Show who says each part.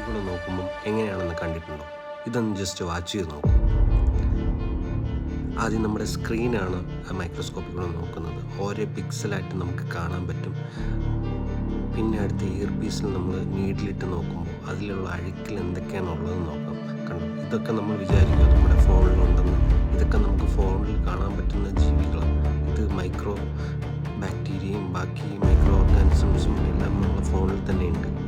Speaker 1: മൈക്രോസ്കോപ്പിൽ നോക്കുമ്പം എങ്ങനെയാണെന്ന് കണ്ടിട്ടുണ്ടോ? ഇതൊന്ന് ജസ്റ്റ് വാച്ച് ചെയ്ത് നോക്കൂ. ആദ്യം നമ്മുടെ സ്ക്രീനാണ് മൈക്രോസ്കോപ്പിൽ നോക്കുന്നത്. ഓരോ പിക്സലായിട്ട് നമുക്ക് കാണാൻ പറ്റും. പിന്നെ അടുത്ത ഇയർ പീസിൽ നമ്മൾ നീഡിലിട്ട് നോക്കുമ്പോൾ അതിലുള്ള അഴുക്കിൽ എന്തൊക്കെയാണ് ഉള്ളതെന്ന് നോക്കാം. കണ്ടോ, ഇതൊക്കെ നമ്മൾ വിചാരിക്കുക നമ്മുടെ ഫോണിലുണ്ടെന്ന്. ഇതൊക്കെ നമുക്ക് ഫോണിൽ കാണാൻ പറ്റുന്ന ജീവികളാണ്. ഇത് മൈക്രോ ബാക്ടീരിയയും ബാക്കി മൈക്രോ ഓർഗാനിസംസും എല്ലാം നമ്മുടെ ഫോണിൽ തന്നെ ഉണ്ട്.